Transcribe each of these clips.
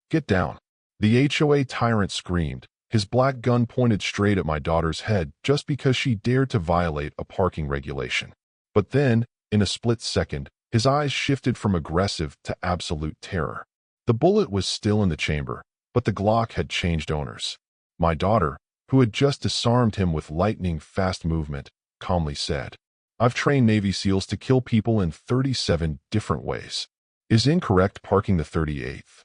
Get down. The HOA tyrant screamed, his black gun pointed straight at my daughter's head just because she dared to violate a parking regulation. But then, in a split second, his eyes shifted from aggressive to absolute terror. The bullet was still in the chamber, but the Glock had changed owners. My daughter, who had just disarmed him with lightning-fast movement, calmly said, "I've trained Navy SEALs to kill people in 37 different ways. Is incorrect parking the 38th?"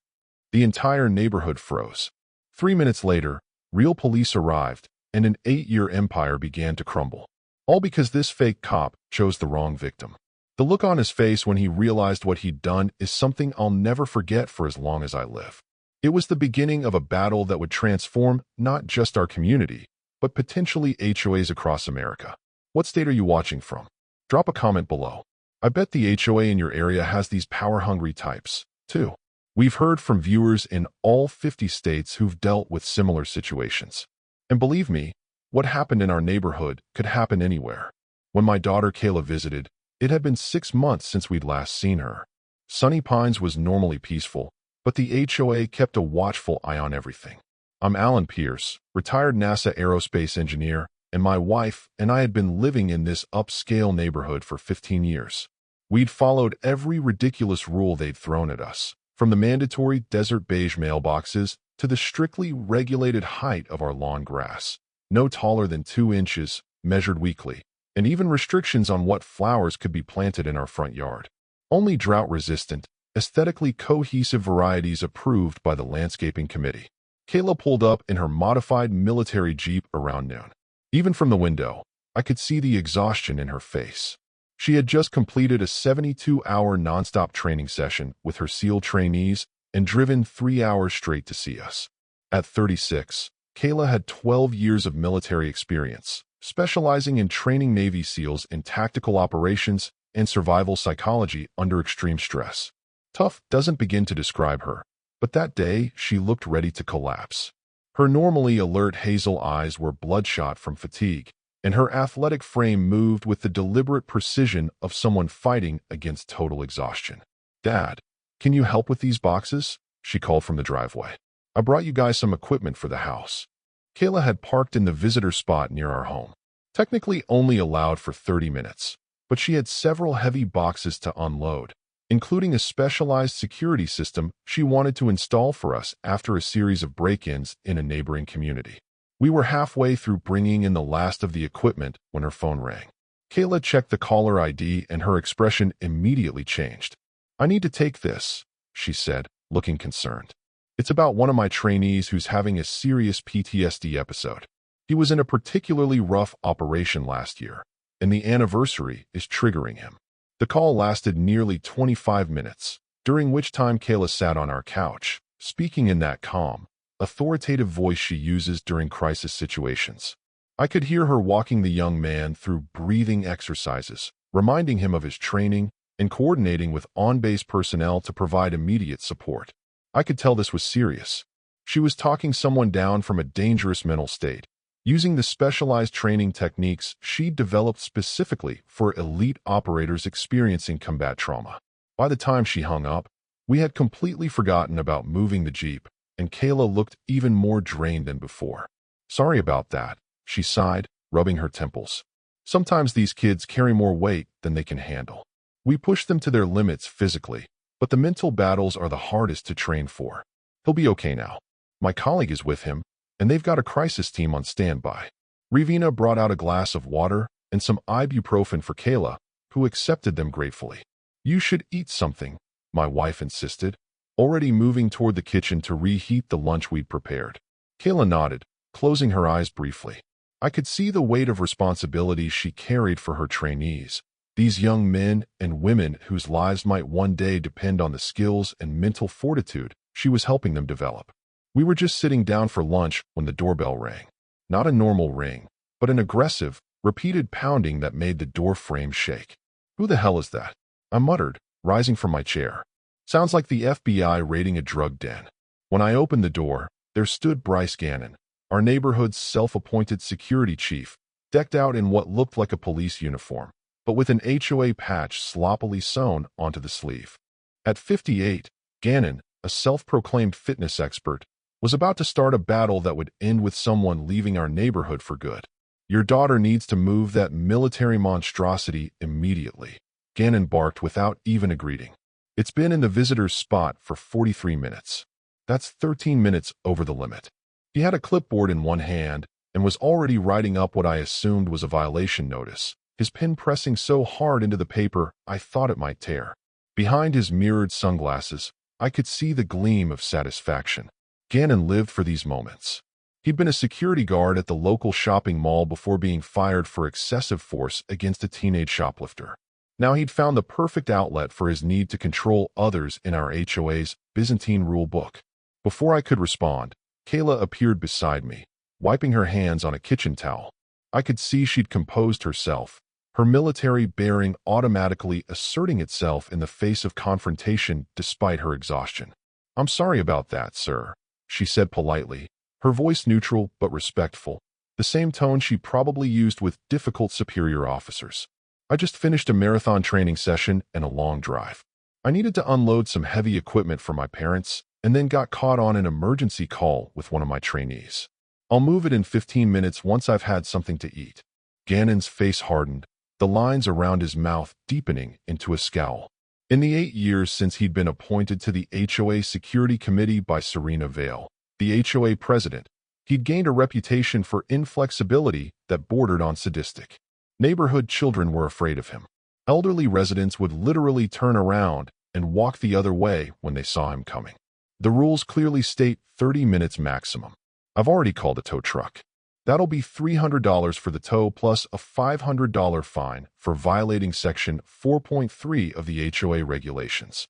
The entire neighborhood froze. 3 minutes later, real police arrived, and an 8-year empire began to crumble. All because this fake cop chose the wrong victim. The look on his face when he realized what he'd done is something I'll never forget for as long as I live. It was the beginning of a battle that would transform not just our community, but potentially HOAs across America. What state are you watching from? Drop a comment below. I bet the HOA in your area has these power-hungry types, too. We've heard from viewers in all 50 states who've dealt with similar situations. And believe me, what happened in our neighborhood could happen anywhere. When my daughter Kayla visited, it had been 6 months since we'd last seen her. Sunny Pines was normally peaceful, but the HOA kept a watchful eye on everything. I'm Alan Pierce, retired NASA aerospace engineer, and my wife and I had been living in this upscale neighborhood for 15 years. We'd followed every ridiculous rule they'd thrown at us, from the mandatory desert beige mailboxes to the strictly regulated height of our lawn grass, no taller than 2 inches, measured weekly, and even restrictions on what flowers could be planted in our front yard. Only drought-resistant, aesthetically cohesive varieties approved by the landscaping committee. Kayla pulled up in her modified military Jeep around noon. Even from the window, I could see the exhaustion in her face. She had just completed a 72-hour nonstop training session with her SEAL trainees and driven 3 hours straight to see us. At 36, Kayla had 12 years of military experience, specializing in training Navy SEALs in tactical operations and survival psychology under extreme stress. Tough doesn't begin to describe her, but that day she looked ready to collapse. Her normally alert hazel eyes were bloodshot from fatigue, and her athletic frame moved with the deliberate precision of someone fighting against total exhaustion. "Dad, can you help with these boxes?" she called from the driveway. "I brought you guys some equipment for the house." Kayla had parked in the visitor spot near our home, technically only allowed for 30 minutes, but she had several heavy boxes to unload, including a specialized security system she wanted to install for us after a series of break-ins in a neighboring community. We were halfway through bringing in the last of the equipment when her phone rang. Kayla checked the caller ID and her expression immediately changed. "I need to take this," she said, looking concerned. "It's about one of my trainees who's having a serious PTSD episode. He was in a particularly rough operation last year, and the anniversary is triggering him." The call lasted nearly 25 minutes, during which time Kayla sat on our couch, speaking in that calm, authoritative voice she uses during crisis situations. I could hear her walking the young man through breathing exercises, reminding him of his training and coordinating with on-base personnel to provide immediate support. I could tell this was serious. She was talking someone down from a dangerous mental state, using the specialized training techniques she'd developed specifically for elite operators experiencing combat trauma. By the time she hung up, we had completely forgotten about moving the Jeep, and Kayla looked even more drained than before. "Sorry about that," she sighed, rubbing her temples. "Sometimes these kids carry more weight than they can handle. We push them to their limits physically, but the mental battles are the hardest to train for. He'll be okay now. My colleague is with him, and they've got a crisis team on standby." Ravina brought out a glass of water and some ibuprofen for Kayla, who accepted them gratefully. "You should eat something," my wife insisted, already moving toward the kitchen to reheat the lunch we'd prepared. Kayla nodded, closing her eyes briefly. I could see the weight of responsibility she carried for her trainees, these young men and women whose lives might one day depend on the skills and mental fortitude she was helping them develop. We were just sitting down for lunch when the doorbell rang. Not a normal ring, but an aggressive, repeated pounding that made the door frame shake. "Who the hell is that?" I muttered, rising from my chair. "Sounds like the FBI raiding a drug den." When I opened the door, there stood Bryce Gannon, our neighborhood's self-appointed security chief, decked out in what looked like a police uniform, but with an HOA patch sloppily sewn onto the sleeve. At 58, Gannon, a self-proclaimed fitness expert, was about to start a battle that would end with someone leaving our neighborhood for good. Your daughter needs to move that military monstrosity immediately, Gannon barked without even a greeting. It's been in the visitor's spot for 43 minutes. That's 13 minutes over the limit. He had a clipboard in one hand and was already writing up what I assumed was a violation notice, his pen pressing so hard into the paper I thought it might tear. Behind his mirrored sunglasses, I could see the gleam of satisfaction. Gannon lived for these moments. He'd been a security guard at the local shopping mall before being fired for excessive force against a teenage shoplifter. Now he'd found the perfect outlet for his need to control others in our HOA's Byzantine rule book. Before I could respond, Kayla appeared beside me, wiping her hands on a kitchen towel. I could see she'd composed herself, her military bearing automatically asserting itself in the face of confrontation despite her exhaustion. "I'm sorry about that, sir," she said politely, her voice neutral but respectful, the same tone she probably used with difficult superior officers. "I just finished a marathon training session and a long drive. I needed to unload some heavy equipment for my parents and then got caught on an emergency call with one of my trainees. I'll move it in 15 minutes once I've had something to eat." Gannon's face hardened, the lines around his mouth deepening into a scowl. In the 8 years since he'd been appointed to the HOA Security Committee by Serena Vale, the HOA president, he'd gained a reputation for inflexibility that bordered on sadistic. Neighborhood children were afraid of him. Elderly residents would literally turn around and walk the other way when they saw him coming. The rules clearly state 30 minutes maximum. I've already called a tow truck. That'll be $300 for the tow plus a $500 fine for violating Section 4.3 of the HOA regulations.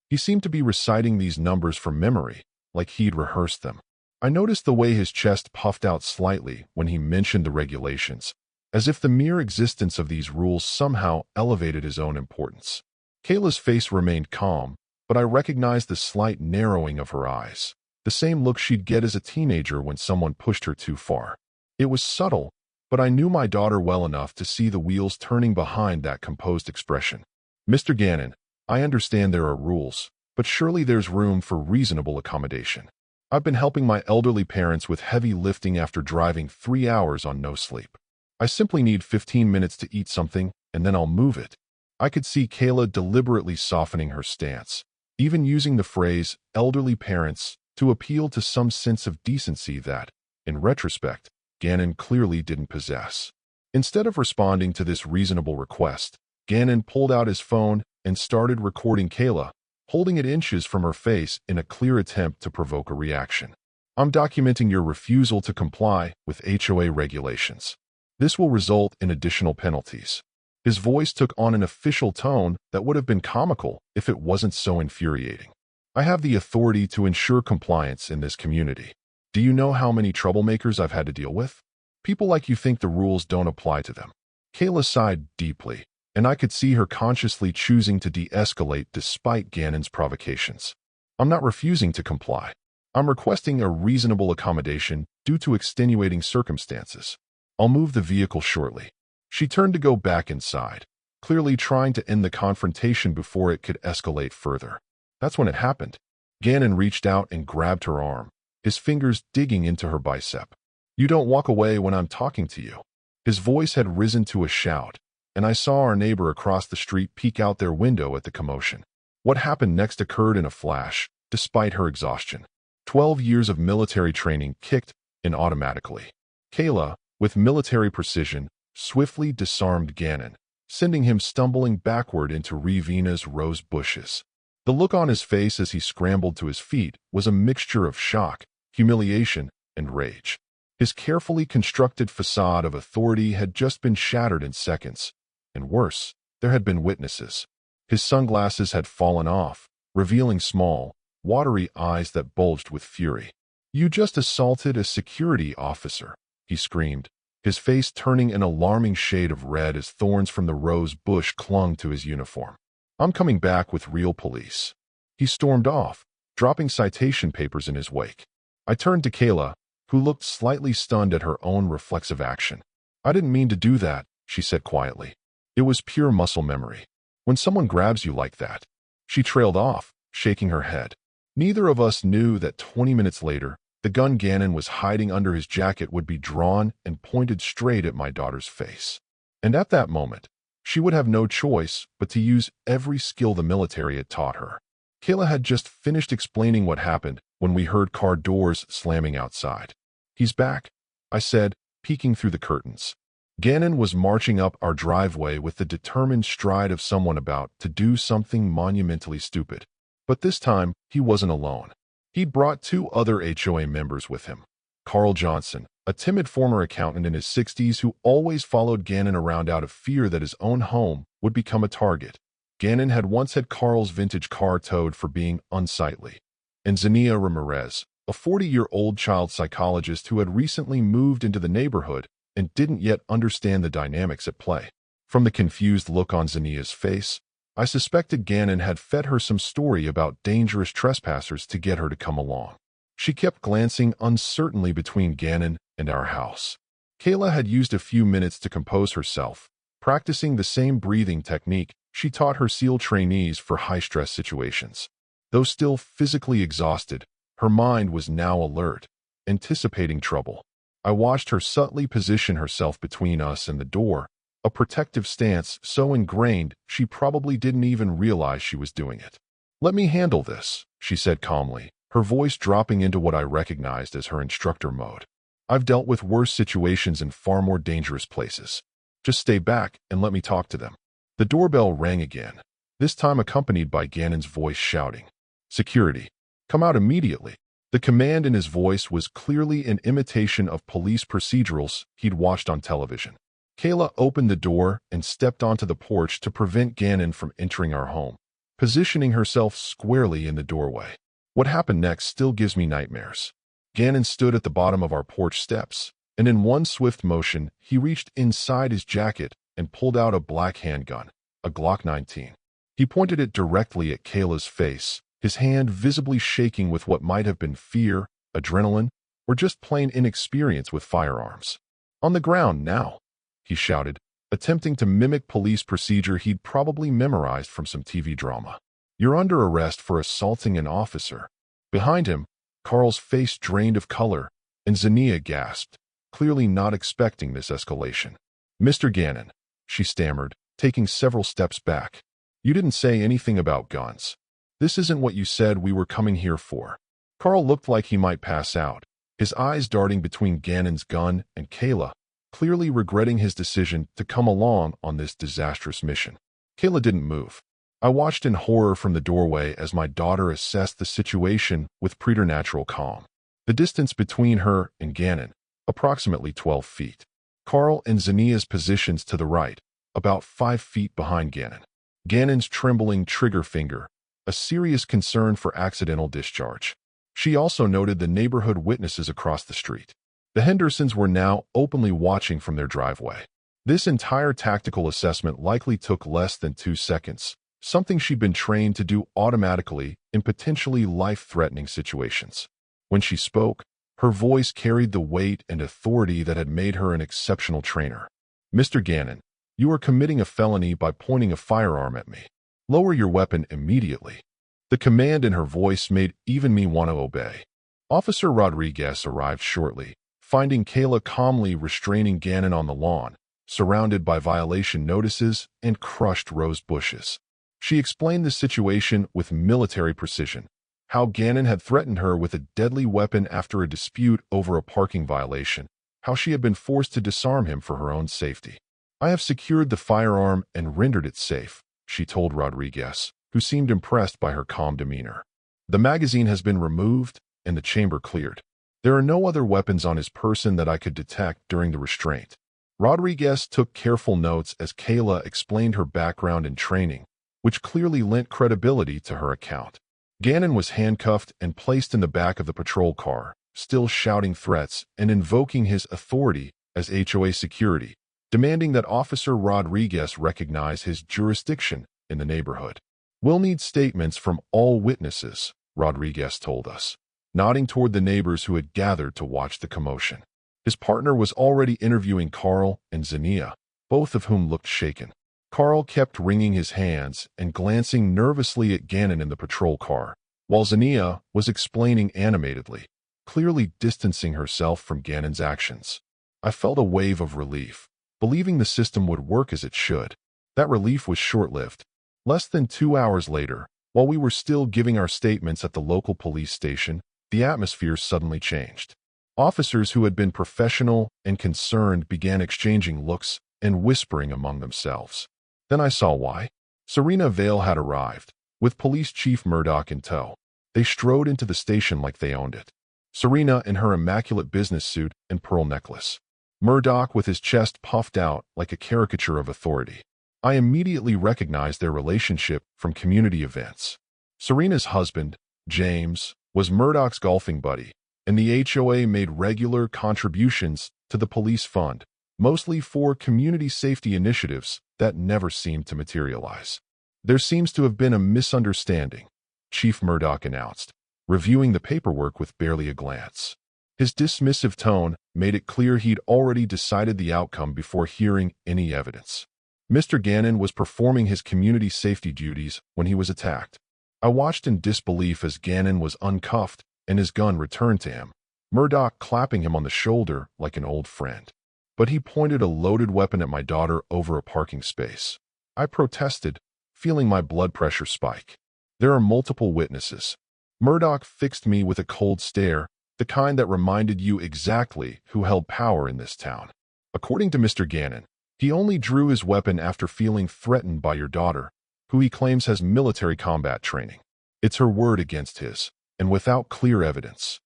He seemed to be reciting these numbers from memory, like he'd rehearsed them. I noticed the way his chest puffed out slightly when he mentioned the regulations, as if the mere existence of these rules somehow elevated his own importance. Kayla's face remained calm, but I recognized the slight narrowing of her eyes, the same look she'd get as a teenager when someone pushed her too far. It was subtle, but I knew my daughter well enough to see the wheels turning behind that composed expression. "Mr. Gannon, I understand there are rules, but surely there's room for reasonable accommodation. I've been helping my elderly parents with heavy lifting after driving 3 hours on no sleep. I simply need 15 minutes to eat something, and then I'll move it." I could see Kayla deliberately softening her stance, even using the phrase elderly parents to appeal to some sense of decency that, in retrospect, Gannon clearly didn't possess. Instead of responding to this reasonable request, Gannon pulled out his phone and started recording Kayla, holding it inches from her face in a clear attempt to provoke a reaction. "I'm documenting your refusal to comply with HOA regulations. This will result in additional penalties." His voice took on an official tone that would have been comical if it wasn't so infuriating. "I have the authority to ensure compliance in this community. Do you know how many troublemakers I've had to deal with? People like you think the rules don't apply to them." Kayla sighed deeply, and I could see her consciously choosing to de-escalate despite Gannon's provocations. "I'm not refusing to comply. I'm requesting a reasonable accommodation due to extenuating circumstances. I'll move the vehicle shortly." She turned to go back inside, clearly trying to end the confrontation before it could escalate further. That's when it happened. Gannon reached out and grabbed her arm, his fingers digging into her bicep. "You don't walk away when I'm talking to you." His voice had risen to a shout, and I saw our neighbor across the street peek out their window at the commotion. What happened next occurred in a flash, despite her exhaustion. 12 years of military training kicked in automatically. Kayla, with military precision, swiftly disarmed Gannon, sending him stumbling backward into Rivina's rose bushes. The look on his face as he scrambled to his feet was a mixture of shock, humiliation, and rage. His carefully constructed facade of authority had just been shattered in seconds, and worse, there had been witnesses. His sunglasses had fallen off, revealing small, watery eyes that bulged with fury. "You just assaulted a security officer," he screamed, his face turning an alarming shade of red as thorns from the rose bush clung to his uniform. "I'm coming back with real police." He stormed off, dropping citation papers in his wake. I turned to Kayla, who looked slightly stunned at her own reflexive action. "I didn't mean to do that," she said quietly. "It was pure muscle memory. When someone grabs you like that." She trailed off, shaking her head. Neither of us knew that 20 minutes later, the gun Gannon was hiding under his jacket would be drawn and pointed straight at my daughter's face. And at that moment, she would have no choice but to use every skill the military had taught her. Kayla had just finished explaining what happened when we heard car doors slamming outside. "He's back," I said, peeking through the curtains. Gannon was marching up our driveway with the determined stride of someone about to do something monumentally stupid. But this time, he wasn't alone. He'd brought 2 other HOA members with him. Carl Johnson, a timid former accountant in his 60s who always followed Gannon around out of fear that his own home would become a target. Gannon had once had Carl's vintage car towed for being unsightly. And Zania Ramirez, a 40-year-old child psychologist who had recently moved into the neighborhood and didn't yet understand the dynamics at play. From the confused look on Zania's face, I suspected Gannon had fed her some story about dangerous trespassers to get her to come along. She kept glancing uncertainly between Gannon and our house. Kayla had used a few minutes to compose herself, practicing the same breathing technique she taught her SEAL trainees for high-stress situations. Though still physically exhausted, her mind was now alert, anticipating trouble. I watched her subtly position herself between us and the door, a protective stance so ingrained she probably didn't even realize she was doing it. "Let me handle this," she said calmly, her voice dropping into what I recognized as her instructor mode. "I've dealt with worse situations in far more dangerous places. Just stay back and let me talk to them." The doorbell rang again, this time accompanied by Gannon's voice shouting, "Security, come out immediately." The command in his voice was clearly an imitation of police procedurals he'd watched on television. Kayla opened the door and stepped onto the porch to prevent Gannon from entering our home, positioning herself squarely in the doorway. What happened next still gives me nightmares. Gannon stood at the bottom of our porch steps, and in one swift motion, he reached inside his jacket and pulled out a black handgun, a Glock 19. He pointed it directly at Kayla's face, his hand visibly shaking with what might have been fear, adrenaline, or just plain inexperience with firearms. "On the ground now," he shouted, attempting to mimic police procedure he'd probably memorized from some TV drama. "You're under arrest for assaulting an officer." Behind him, Carl's face drained of color, and Zania gasped, clearly not expecting this escalation. "Mr. Gannon," she stammered, taking several steps back. "You didn't say anything about guns. This isn't what you said we were coming here for." Carl looked like he might pass out, his eyes darting between Gannon's gun and Kayla, clearly regretting his decision to come along on this disastrous mission. Kayla didn't move. I watched in horror from the doorway as my daughter assessed the situation with preternatural calm. The distance between her and Gannon, approximately 12 feet. Carl and Zania's positions to the right, about 5 feet behind Gannon. Gannon's trembling trigger finger, a serious concern for accidental discharge. She also noted the neighborhood witnesses across the street. The Hendersons were now openly watching from their driveway. This entire tactical assessment likely took less than 2 seconds, something she'd been trained to do automatically in potentially life-threatening situations. When she spoke, her voice carried the weight and authority that had made her an exceptional trainer. "Mr. Gannon, you are committing a felony by pointing a firearm at me. Lower your weapon immediately." The command in her voice made even me want to obey. Officer Rodriguez arrived shortly, finding Kayla calmly restraining Gannon on the lawn, surrounded by violation notices and crushed rose bushes. She explained the situation with military precision, how Gannon had threatened her with a deadly weapon after a dispute over a parking violation, how she had been forced to disarm him for her own safety. "I have secured the firearm and rendered it safe," she told Rodriguez, who seemed impressed by her calm demeanor. "The magazine has been removed and the chamber cleared. There are no other weapons on his person that I could detect during the restraint." Rodriguez took careful notes as Kayla explained her background and training, which clearly lent credibility to her account. Gannon was handcuffed and placed in the back of the patrol car, still shouting threats and invoking his authority as HOA security, demanding that Officer Rodriguez recognize his jurisdiction in the neighborhood. "We'll need statements from all witnesses," Rodriguez told us, nodding toward the neighbors who had gathered to watch the commotion. His partner was already interviewing Carl and Zania, both of whom looked shaken. Carl kept wringing his hands and glancing nervously at Gannon in the patrol car, while Zania was explaining animatedly, clearly distancing herself from Gannon's actions. I felt a wave of relief, believing the system would work as it should. That relief was short-lived. Less than 2 hours later, while we were still giving our statements at the local police station, the atmosphere suddenly changed. Officers who had been professional and concerned began exchanging looks and whispering among themselves. Then I saw why. Serena Vale had arrived, with Police Chief Murdoch in tow. They strode into the station like they owned it. Serena in her immaculate business suit and pearl necklace. Murdoch with his chest puffed out like a caricature of authority. I immediately recognized their relationship from community events. Serena's husband, James, was Murdoch's golfing buddy, and the HOA made regular contributions to the police fund, mostly for community safety initiatives that never seemed to materialize. There seems to have been a misunderstanding, Chief Murdoch announced, reviewing the paperwork with barely a glance. His dismissive tone made it clear he'd already decided the outcome before hearing any evidence. Mr. Gannon was performing his community safety duties when he was attacked. I watched in disbelief as Gannon was uncuffed and his gun returned to him, Murdoch clapping him on the shoulder like an old friend. But he pointed a loaded weapon at my daughter over a parking space. I protested, feeling my blood pressure spike. There are multiple witnesses. Murdoch fixed me with a cold stare, the kind that reminded you exactly who held power in this town. According to Mr. Gannon, he only drew his weapon after feeling threatened by your daughter, who he claims has military combat training. It's her word against his, and without clear evidence.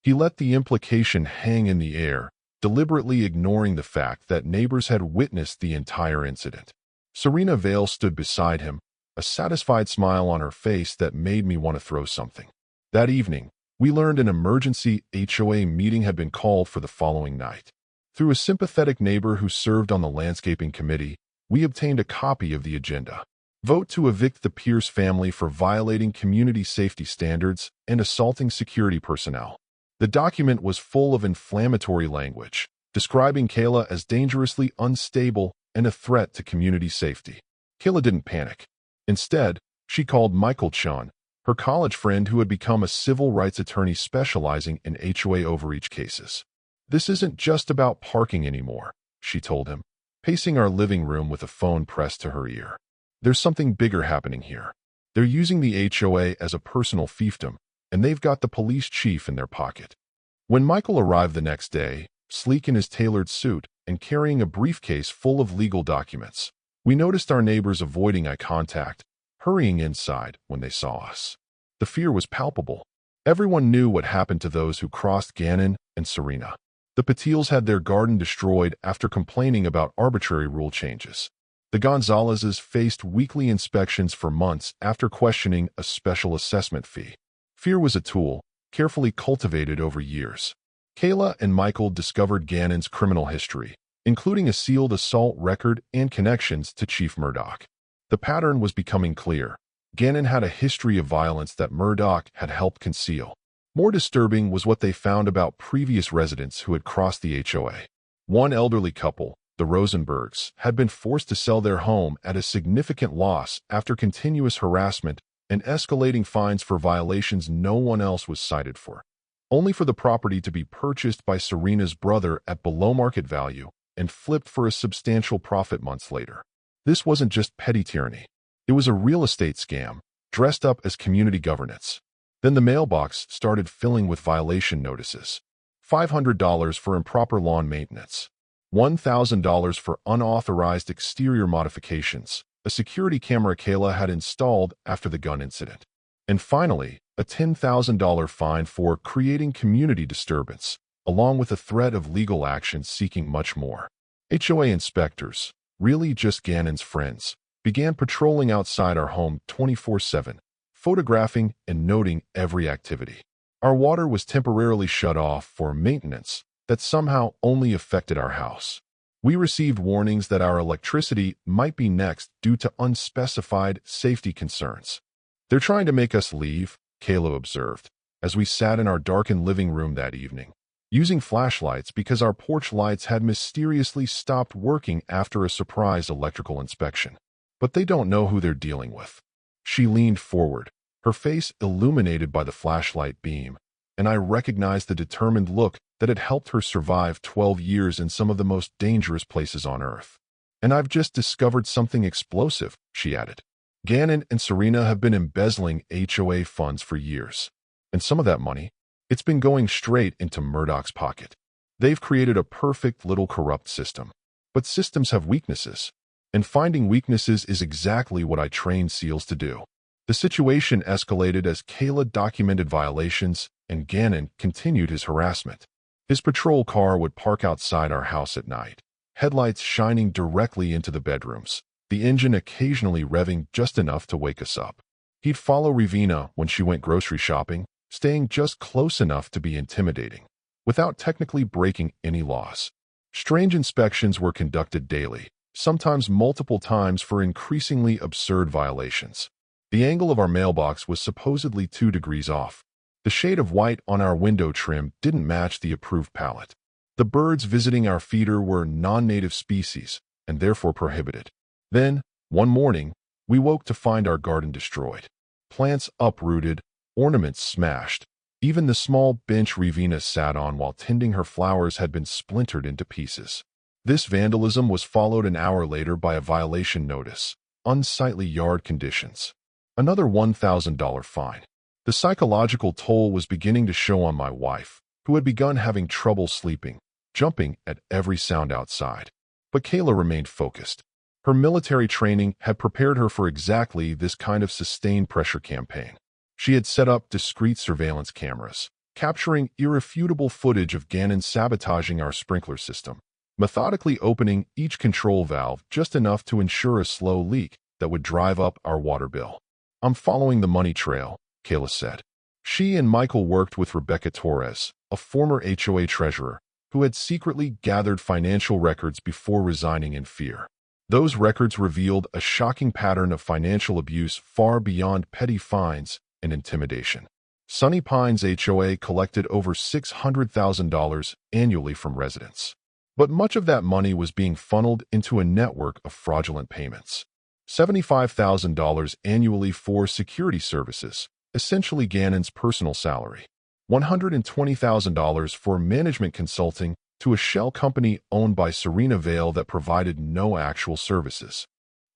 He let the implication hang in the air, deliberately ignoring the fact that neighbors had witnessed the entire incident. Serena Vale stood beside him, a satisfied smile on her face that made me want to throw something. That evening, we learned an emergency HOA meeting had been called for the following night. Through a sympathetic neighbor who served on the landscaping committee, we obtained a copy of the agenda. Vote to evict the Pierce family for violating community safety standards and assaulting security personnel. The document was full of inflammatory language, describing Kayla as dangerously unstable and a threat to community safety. Kayla didn't panic. Instead, she called Michael Chun, her college friend who had become a civil rights attorney specializing in HOA overreach cases. "This isn't just about parking anymore," she told him, pacing our living room with a phone pressed to her ear. "There's something bigger happening here. They're using the HOA as a personal fiefdom, and they've got the police chief in their pocket." When Michael arrived the next day, sleek in his tailored suit and carrying a briefcase full of legal documents, we noticed our neighbors avoiding eye contact, hurrying inside when they saw us. The fear was palpable. Everyone knew what happened to those who crossed Gannon and Serena. The Patils had their garden destroyed after complaining about arbitrary rule changes. The Gonzalezes faced weekly inspections for months after questioning a special assessment fee. Fear was a tool, carefully cultivated over years. Kayla and Michael discovered Gannon's criminal history, including a sealed assault record and connections to Chief Murdoch. The pattern was becoming clear. Gannon had a history of violence that Murdoch had helped conceal. More disturbing was what they found about previous residents who had crossed the HOA. One elderly couple, the Rosenbergs, had been forced to sell their home at a significant loss after continuous harassment and escalating fines for violations no one else was cited for, only for the property to be purchased by Serena's brother at below market value and flipped for a substantial profit months later. This wasn't just petty tyranny. It was a real estate scam, dressed up as community governance. Then the mailbox started filling with violation notices. $500 for improper lawn maintenance. $1,000 for unauthorized exterior modifications, a security camera Kayla had installed after the gun incident. And finally, a $10,000 fine for creating community disturbance, along with a threat of legal action seeking much more. HOA inspectors, really just Gannon's friends, began patrolling outside our home 24/7, photographing and noting every activity. Our water was temporarily shut off for maintenance that somehow only affected our house. We received warnings that our electricity might be next due to unspecified safety concerns. "They're trying to make us leave," Kayla observed, as we sat in our darkened living room that evening, using flashlights because our porch lights had mysteriously stopped working after a surprise electrical inspection. "But they don't know who they're dealing with." She leaned forward, her face illuminated by the flashlight beam, and I recognized the determined look that had helped her survive 12 years in some of the most dangerous places on Earth. "And I've just discovered something explosive," she added. "Gannon and Serena have been embezzling HOA funds for years. And some of that money, it's been going straight into Murdoch's pocket. They've created a perfect little corrupt system. But systems have weaknesses. And finding weaknesses is exactly what I trained SEALs to do." The situation escalated as Kayla documented violations and Gannon continued his harassment. His patrol car would park outside our house at night, headlights shining directly into the bedrooms, the engine occasionally revving just enough to wake us up. He'd follow Ravina when she went grocery shopping, staying just close enough to be intimidating, without technically breaking any laws. Strange inspections were conducted daily, sometimes multiple times for increasingly absurd violations. The angle of our mailbox was supposedly 2 degrees off. The shade of white on our window trim didn't match the approved palette. The birds visiting our feeder were non-native species and therefore prohibited. Then, one morning, we woke to find our garden destroyed. Plants uprooted, ornaments smashed. Even the small bench Ravina sat on while tending her flowers had been splintered into pieces. This vandalism was followed an hour later by a violation notice, unsightly yard conditions. Another $1,000 fine. The psychological toll was beginning to show on my wife, who had begun having trouble sleeping, jumping at every sound outside. But Kayla remained focused. Her military training had prepared her for exactly this kind of sustained pressure campaign. She had set up discreet surveillance cameras, capturing irrefutable footage of Gannon sabotaging our sprinkler system, methodically opening each control valve just enough to ensure a slow leak that would drive up our water bill. "I'm following the money trail," Kayla said. She and Michael worked with Rebecca Torres, a former HOA treasurer, who had secretly gathered financial records before resigning in fear. Those records revealed a shocking pattern of financial abuse far beyond petty fines and intimidation. Sunny Pines HOA collected over $600,000 annually from residents. But much of that money was being funneled into a network of fraudulent payments. $75,000 annually for security services, essentially Gannon's personal salary. $120,000 for management consulting to a shell company owned by Serena Vale that provided no actual services.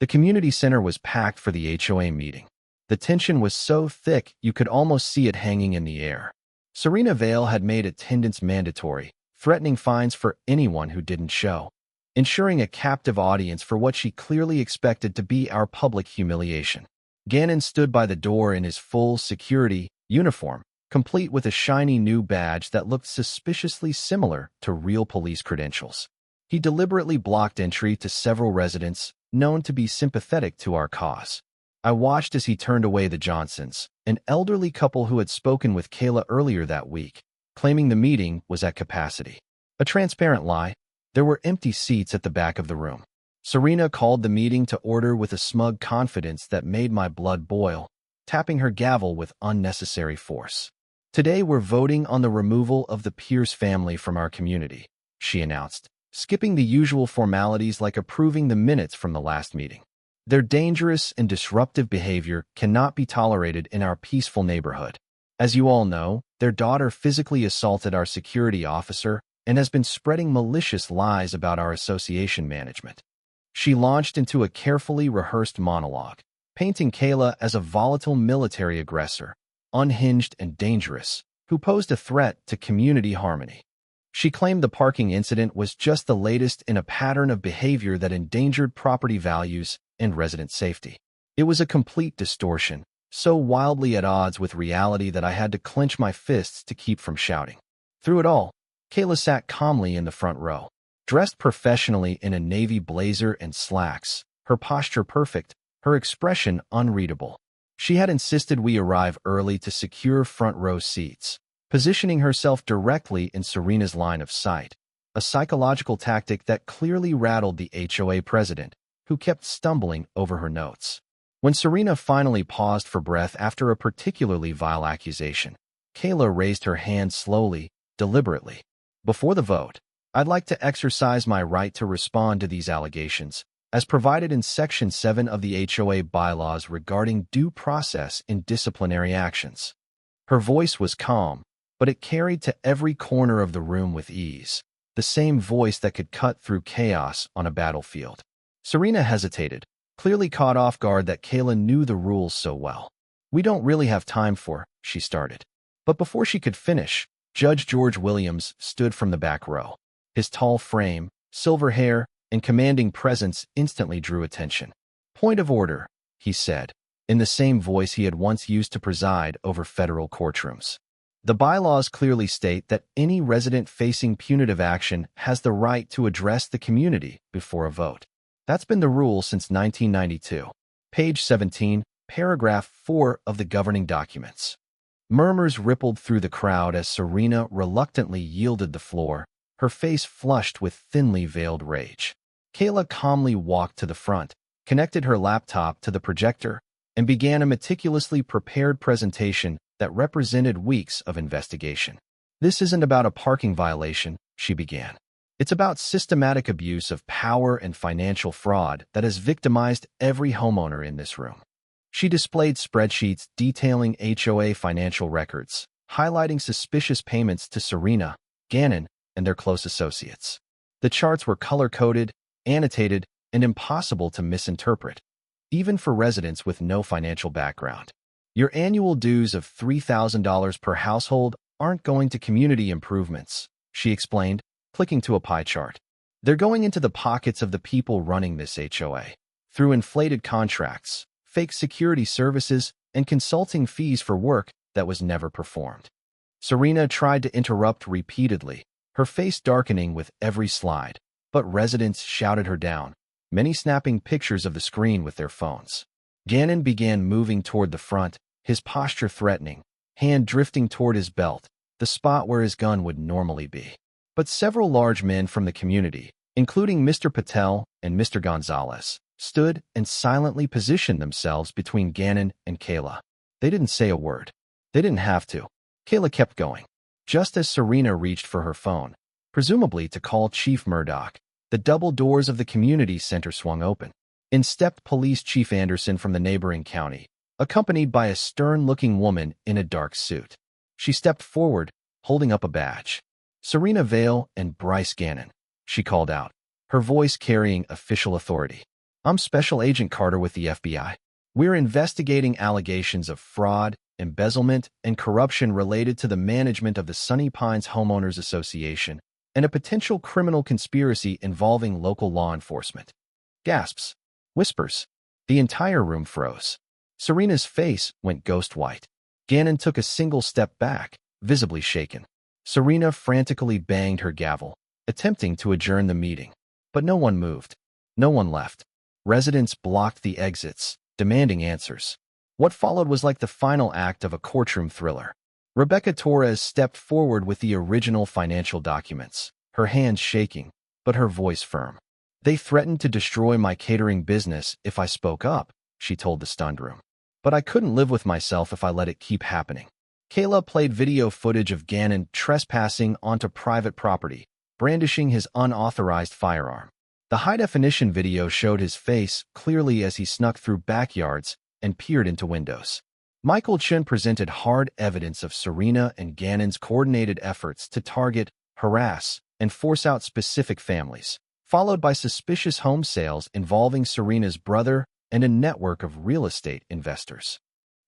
The community center was packed for the HOA meeting. The tension was so thick you could almost see it hanging in the air. Serena Vale had made attendance mandatory, threatening fines for anyone who didn't show, ensuring a captive audience for what she clearly expected to be our public humiliation. Gannon stood by the door in his full security uniform, complete with a shiny new badge that looked suspiciously similar to real police credentials. He deliberately blocked entry to several residents known to be sympathetic to our cause. I watched as he turned away the Johnsons, an elderly couple who had spoken with Kayla earlier that week, claiming the meeting was at capacity. A transparent lie. There were empty seats at the back of the room. Serena called the meeting to order with a smug confidence that made my blood boil, tapping her gavel with unnecessary force. "Today we're voting on the removal of the Pierce family from our community," she announced, skipping the usual formalities like approving the minutes from the last meeting. "Their dangerous and disruptive behavior cannot be tolerated in our peaceful neighborhood. As you all know, their daughter physically assaulted our security officer and has been spreading malicious lies about our association management." She launched into a carefully rehearsed monologue, painting Kayla as a volatile military aggressor, unhinged and dangerous, who posed a threat to community harmony. She claimed the parking incident was just the latest in a pattern of behavior that endangered property values and resident safety. It was a complete distortion, so wildly at odds with reality that I had to clench my fists to keep from shouting. Through it all, Kayla sat calmly in the front row, dressed professionally in a navy blazer and slacks, her posture perfect, her expression unreadable. She had insisted we arrive early to secure front row seats, positioning herself directly in Serena's line of sight, a psychological tactic that clearly rattled the HOA president, who kept stumbling over her notes. When Serena finally paused for breath after a particularly vile accusation, Kayla raised her hand slowly, deliberately. "Before the vote, I'd like to exercise my right to respond to these allegations, as provided in Section 7 of the HOA bylaws regarding due process in disciplinary actions. Her voice was calm, but it carried to every corner of the room with ease, the same voice that could cut through chaos on a battlefield. Serena hesitated, clearly caught off guard that Kayla knew the rules so well. "We don't really have time for," she started. But before she could finish, Judge George Williams stood from the back row. His tall frame, silver hair, and commanding presence instantly drew attention. "Point of order," he said, in the same voice he had once used to preside over federal courtrooms. "The bylaws clearly state that any resident facing punitive action has the right to address the community before a vote. That's been the rule since 1992. Page 17, paragraph 4 of the governing documents." Murmurs rippled through the crowd as Serena reluctantly yielded the floor, her face flushed with thinly veiled rage. Kayla calmly walked to the front, connected her laptop to the projector, and began a meticulously prepared presentation that represented weeks of investigation. "This isn't about a parking violation," she began. "It's about systematic abuse of power and financial fraud that has victimized every homeowner in this room." She displayed spreadsheets detailing HOA financial records, highlighting suspicious payments to Serena, Gannon, and their close associates. The charts were color-coded, annotated, and impossible to misinterpret, even for residents with no financial background. "Your annual dues of $3,000 per household aren't going to community improvements," she explained, clicking to a pie chart. "They're going into the pockets of the people running this HOA, through inflated contracts, fake security services, and consulting fees for work that was never performed." Serena tried to interrupt repeatedly, her face darkening with every slide, but residents shouted her down, many snapping pictures of the screen with their phones. Gannon began moving toward the front, his posture threatening, hand drifting toward his belt, the spot where his gun would normally be. But several large men from the community, including Mr. Patel and Mr. Gonzalez, stood and silently positioned themselves between Gannon and Kayla. They didn't say a word. They didn't have to. Kayla kept going. Just as Serena reached for her phone, presumably to call Chief Murdoch, the double doors of the community center swung open. In stepped Police Chief Anderson from the neighboring county, accompanied by a stern-looking woman in a dark suit. She stepped forward, holding up a badge. "Serena Vale and Bryce Gannon," she called out, her voice carrying official authority. "I'm Special Agent Carter with the FBI. We're investigating allegations of fraud, embezzlement, and corruption related to the management of the Sunny Pines Homeowners Association and a potential criminal conspiracy involving local law enforcement." Gasps. Whispers. The entire room froze. Serena's face went ghost white. Gannon took a single step back, visibly shaken. Serena frantically banged her gavel, attempting to adjourn the meeting. But no one moved. No one left. Residents blocked the exits, demanding answers. What followed was like the final act of a courtroom thriller. Rebecca Torres stepped forward with the original financial documents, her hands shaking, but her voice firm. "They threatened to destroy my catering business if I spoke up," she told the stunned room. "But I couldn't live with myself if I let it keep happening." Kayla played video footage of Gannon trespassing onto private property, brandishing his unauthorized firearm. The high-definition video showed his face clearly as he snuck through backyards and peered into windows. Michael Chen presented hard evidence of Serena and Gannon's coordinated efforts to target, harass, and force out specific families, followed by suspicious home sales involving Serena's brother and a network of real estate investors.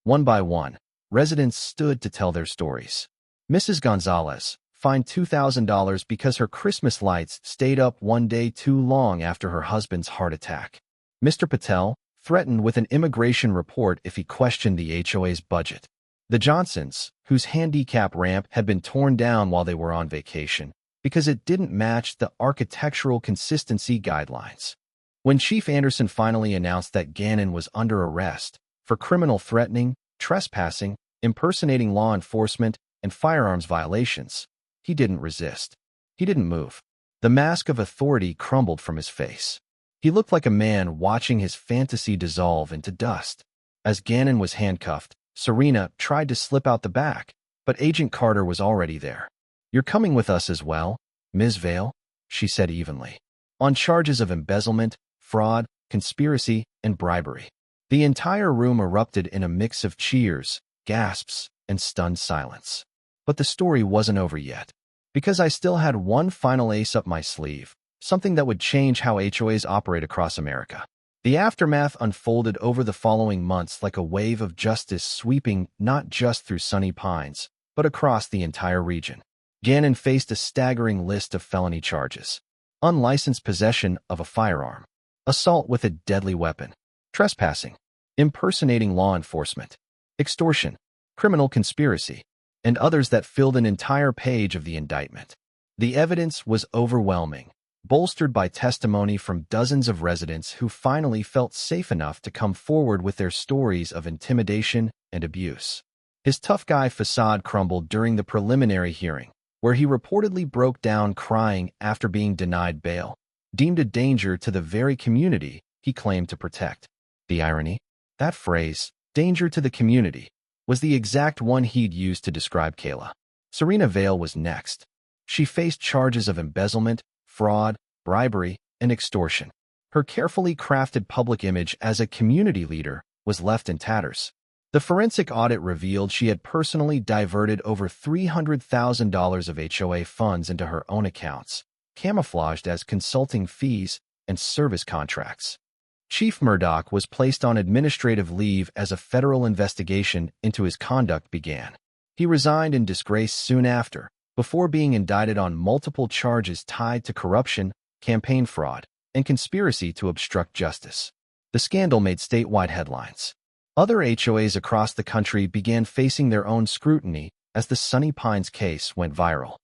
One by one, residents stood to tell their stories. Mrs. Gonzalez, fined $2,000 because her Christmas lights stayed up one day too long after her husband's heart attack. Mr. Patel, threatened with an immigration report if he questioned the HOA's budget. The Johnsons, whose handicap ramp had been torn down while they were on vacation because it didn't match the architectural consistency guidelines. When Chief Anderson finally announced that Gannon was under arrest for criminal threatening, trespassing, impersonating law enforcement, and firearms violations, he didn't resist. He didn't move. The mask of authority crumbled from his face. He looked like a man watching his fantasy dissolve into dust. As Gannon was handcuffed, Serena tried to slip out the back, but Agent Carter was already there. "You're coming with us as well, Ms. Vale," she said evenly. "On charges of embezzlement, fraud, conspiracy, and bribery. The entire room erupted in a mix of cheers, gasps, and stunned silence. But the story wasn't over yet, because I still had one final ace up my sleeve, something that would change how HOAs operate across America. The aftermath unfolded over the following months like a wave of justice sweeping not just through Sunny Pines, but across the entire region. Gannon faced a staggering list of felony charges: unlicensed possession of a firearm, assault with a deadly weapon, trespassing, impersonating law enforcement, extortion, criminal conspiracy, and others that filled an entire page of the indictment. The evidence was overwhelming, bolstered by testimony from dozens of residents who finally felt safe enough to come forward with their stories of intimidation and abuse. His tough guy facade crumbled during the preliminary hearing, where he reportedly broke down crying after being denied bail, deemed a danger to the very community he claimed to protect. The irony? That phrase, danger to the community, was the exact one he'd used to describe Kayla. Serena Vale was next. She faced charges of embezzlement, fraud, bribery, and extortion. Her carefully crafted public image as a community leader was left in tatters. The forensic audit revealed she had personally diverted over $300,000 of HOA funds into her own accounts, camouflaged as consulting fees and service contracts. Chief Murdoch was placed on administrative leave as a federal investigation into his conduct began. He resigned in disgrace soon after, before being indicted on multiple charges tied to corruption, campaign fraud, and conspiracy to obstruct justice. The scandal made statewide headlines. Other HOAs across the country began facing their own scrutiny as the Sunny Pines case went viral.